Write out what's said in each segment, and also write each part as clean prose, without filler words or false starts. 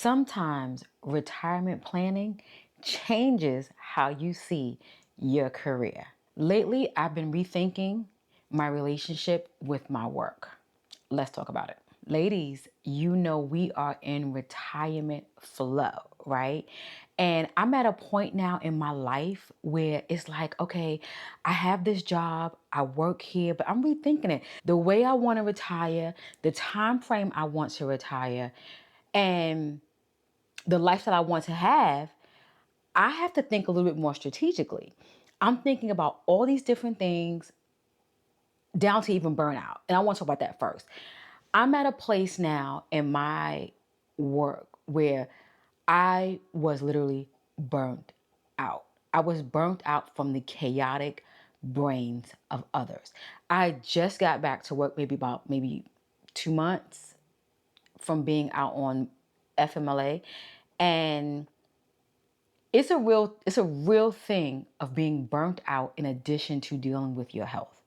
Sometimes retirement planning changes how you see your career. Lately, I've been rethinking my relationship with my work. Let's talk about it. Ladies, you know we are in retirement flow, right? And I'm at a point now in my life where it's like, okay, I have this job, I work here, but I'm rethinking it. The way I want to retire, the time frame I want to retire, and the lifestyle I want to have, I have to think a little bit more strategically. I'm thinking about all these different things down to even burnout. And I want to talk about that first. I'm at a place now in my work where I was literally burnt out. I was burnt out from the chaotic brains of others. I just got back to work maybe 2 months from being out on FMLA, and it's a real thing of being burnt out in addition to dealing with your health.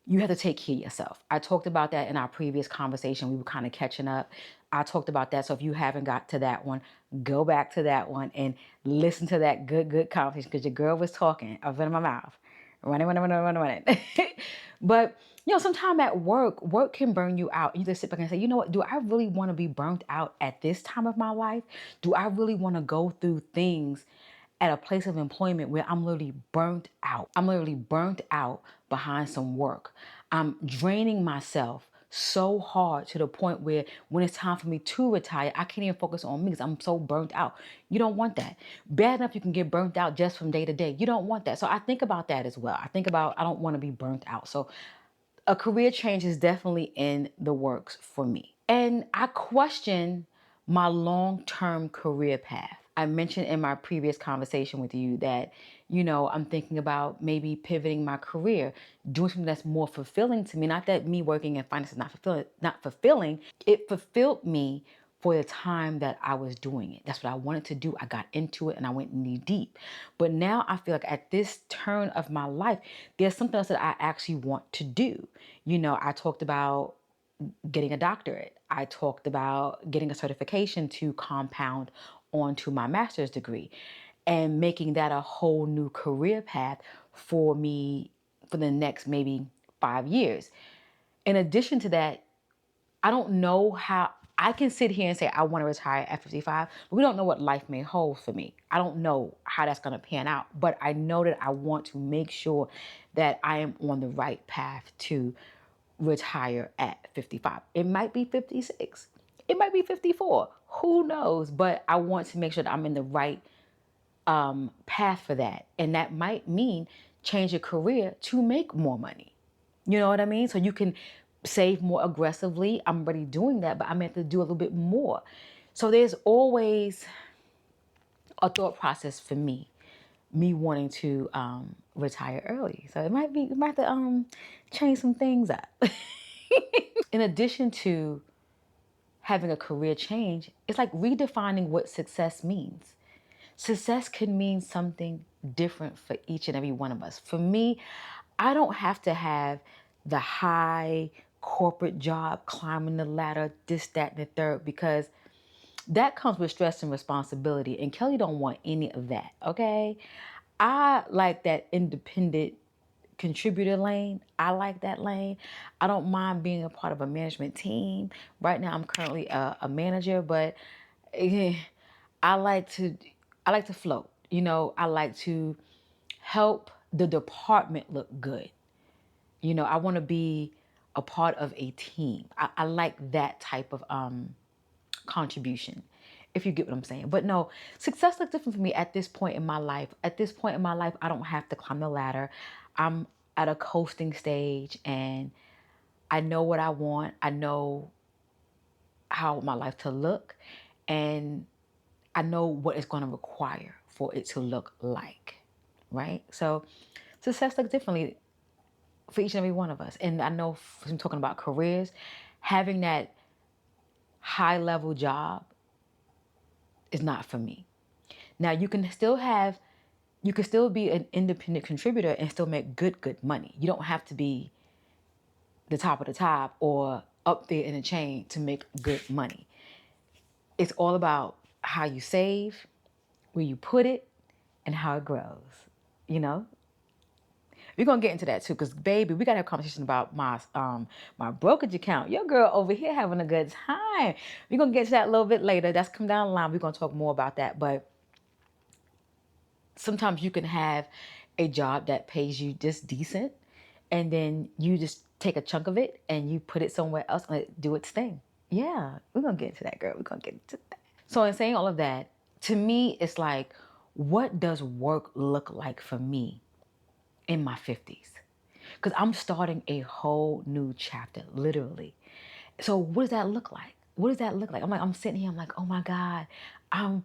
You have to take care of yourself. I talked about that in our previous conversation. We were kind of catching up. I talked about that. So if you haven't got to that one, go back to that one and listen to that good conversation, because your girl was talking. I was in my mouth. Running. But, sometime at work can burn you out. You just sit back and say, you know what? Do I really want to be burnt out at this time of my life? Do I really want to go through things at a place of employment where I'm literally burnt out? I'm literally burnt out behind some work. I'm draining myself so hard to the point where when it's time for me to retire, I can't even focus on me because I'm so burnt out. You don't want that. Bad enough you can get burnt out just from day to day. You don't want that. So I think about that as well. I don't want to be burnt out. So a career change is definitely in the works for me. And I question my long-term career path. I mentioned in my previous conversation with you that, I'm thinking about maybe pivoting my career, doing something that's more fulfilling to me. Not that me working in finance is not fulfilling. It fulfilled me for the time that I was doing it. That's what I wanted to do. I got into it and I went knee deep. But now I feel like at this turn of my life, there's something else that I actually want to do. I talked about getting a doctorate. I talked about getting a certification to compound onto my master's degree and making that a whole new career path for me for the next maybe 5 years. In addition to that, I don't know how I can sit here and say I want to retire at 55, but we don't know what life may hold for me. I don't know how that's going to pan out, but I know that I want to make sure that I am on the right path to retire at 55. It might be 56. It might be 54. Who knows? But I want to make sure that I'm in the right path for that. And that might mean change your career to make more money. You know what I mean? So you can save more aggressively. I'm already doing that, but I meant to do a little bit more. So there's always a thought process for me wanting to retire early. So we might have to change some things up. In addition to having a career change, it's like redefining what success means. Success can mean something different for each and every one of us. For me, I don't have to have the high corporate job, climbing the ladder, this, that, and the third, because that comes with stress and responsibility. And Kelly don't want any of that, okay? I like that independent contributor lane. I like that lane. I don't mind being a part of a management team. Right now, I'm currently a manager, but I like to float. I like to help the department look good. I want to be a part of a team. I like that type of contribution, if you get what I'm saying. But no, success looks different for me at this point in my life. At this point in my life, I don't have to climb the ladder. I'm at a coasting stage and I know what I want. I know how I want my life to look, and I know what it's going to require for it to look like, right? So success looks differently for each and every one of us. And I know, I'm talking about careers, having that high level job is not for me. Now you can still be an independent contributor and still make good money. You don't have to be the top of the top or up there in the chain to make good money. It's all about how you save, where you put it, and how it grows. You know, we're gonna get into that too, because baby, we gotta have a conversation about my brokerage account. Your girl over here having a good time. We're gonna get to that a little bit later. That's come down the line. We're gonna talk more about that. But sometimes you can have a job that pays you just decent, and then you just take a chunk of it and you put it somewhere else and let it do its thing. Yeah, we're gonna get into that, girl. We're gonna get into that. So in saying all of that, to me, it's like, what does work look like for me in my 50s? Because I'm starting a whole new chapter, literally. So what does that look like? What does that look like? I'm sitting here, I'm like, oh my God, I'm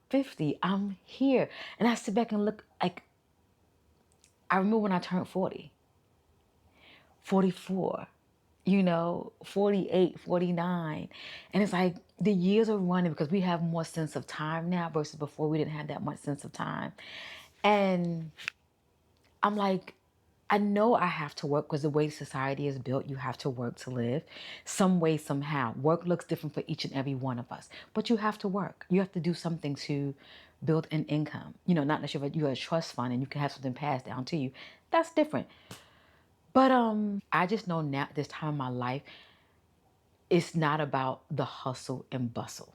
50, I'm here. And I sit back and look, like, I remember when I turned 40, 44, 48, 49. And it's like the years are running because we have more sense of time now versus before we didn't have that much sense of time. And I'm like, I know I have to work because the way society is built, you have to work to live. Some way, somehow. Work looks different for each and every one of us. But you have to work. You have to do something to build an income. Not unless you have a trust fund and you can have something passed down to you. That's different. But I just know now at this time in my life, it's not about the hustle and bustle.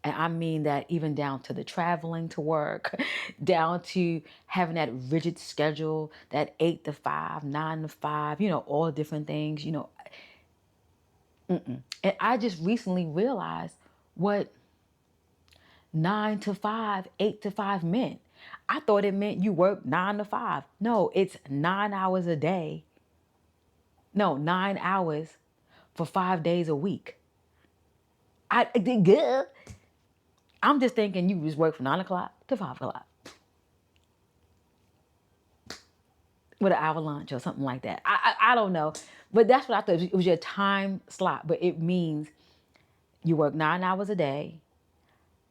And I mean that even down to the traveling to work, down to having that rigid schedule, that 8 to 5, 9 to 5, all the different things, Mm-mm. And I just recently realized what 9 to 5, 8 to 5 meant. I thought it meant you work 9 to 5. No, it's 9 hours a day. No, 9 hours for 5 days a week. I did good. I'm just thinking you just work from 9 o'clock to 5 o'clock with an hour lunch or something like that. I don't know, but that's what I thought. It was your time slot, but it means you work 9 hours a day,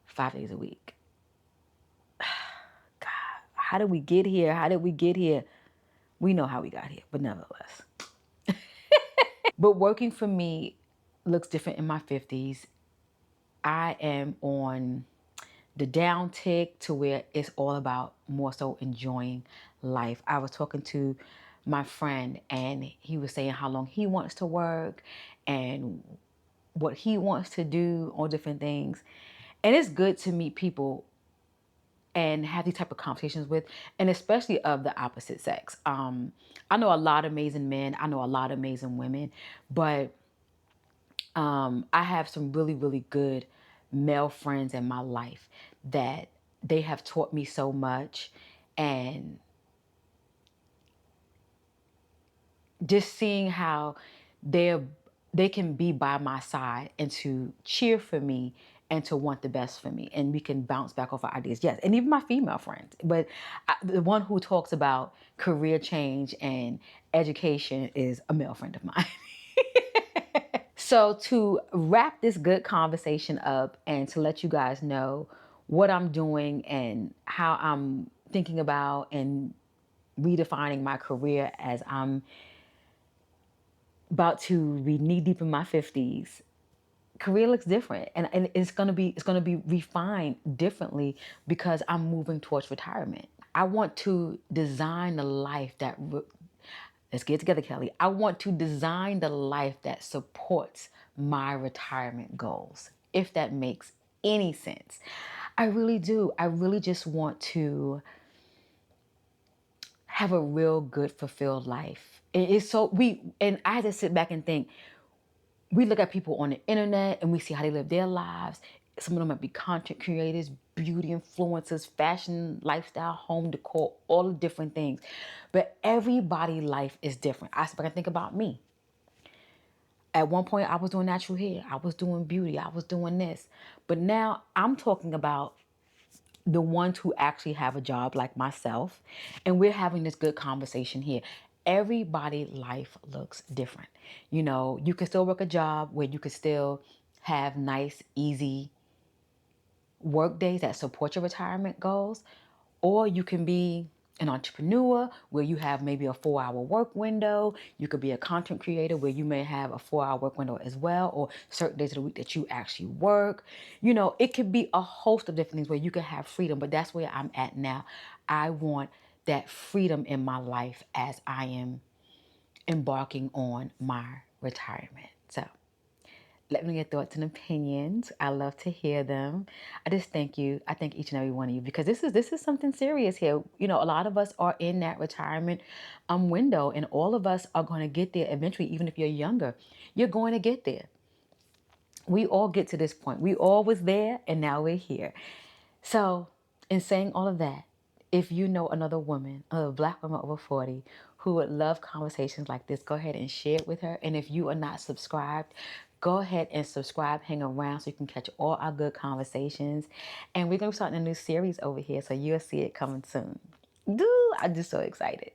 5 days a week. God, how did we get here? How did we get here? We know how we got here, but nevertheless. But working for me looks different in my 50s. I am on the down tick to where it's all about more so enjoying life. I was talking to my friend and he was saying how long he wants to work and what he wants to do on different things. And it's good to meet people and have these type of conversations with, and especially of the opposite sex. I know a lot of amazing men. I know a lot of amazing women, but I have some really, really good male friends in my life that they have taught me so much, and just seeing how they can be by my side and to cheer for me and to want the best for me, and we can bounce back off our ideas. Yes, and even my female friends, but the one who talks about career change and education is a male friend of mine. So to wrap this good conversation up and to let you guys know what I'm doing and how I'm thinking about and redefining my career as I'm about to be knee deep in my 50s, career looks different, and it's gonna be refined differently because I'm moving towards retirement. I want to design the life that let's get together, Kelly. I want to design the life that supports my retirement goals, if that makes any sense. I really do. I really just want to have a real good, fulfilled life. It's so and I had to sit back and think. We look at people on the internet and we see how they live their lives. Some of them might be content creators, beauty influencers, fashion, lifestyle, home decor, all the different things. But everybody's life is different. I can think about me. At one point, I was doing natural hair. I was doing beauty. I was doing this. But now I'm talking about the ones who actually have a job like myself. And we're having this good conversation here. Everybody's life looks different. You can still work a job where you can still have nice, easy work days that support your retirement goals, or you can be an entrepreneur where you have maybe a 4 hour work window. You could be a content creator where you may have a 4 hour work window as well, or certain days of the week that you actually work. You know, it could be a host of different things where you can have freedom, but that's where I'm at now. I want that freedom in my life as I am embarking on my retirement. So let me know your thoughts and opinions. I love to hear them. I just thank you. I thank each and every one of you because this is something serious here. You know, a lot of us are in that retirement window, and all of us are going to get there eventually. Even if you're younger, you're going to get there. We all get to this point. We all was there, and now we're here. So, in saying all of that, if you know another woman, a black woman over 40, who would love conversations like this, go ahead and share it with her. And if you are not subscribed, go ahead and subscribe, hang around so you can catch all our good conversations. And we're going to be starting a new series over here, so you'll see it coming soon. Dude, I'm just so excited.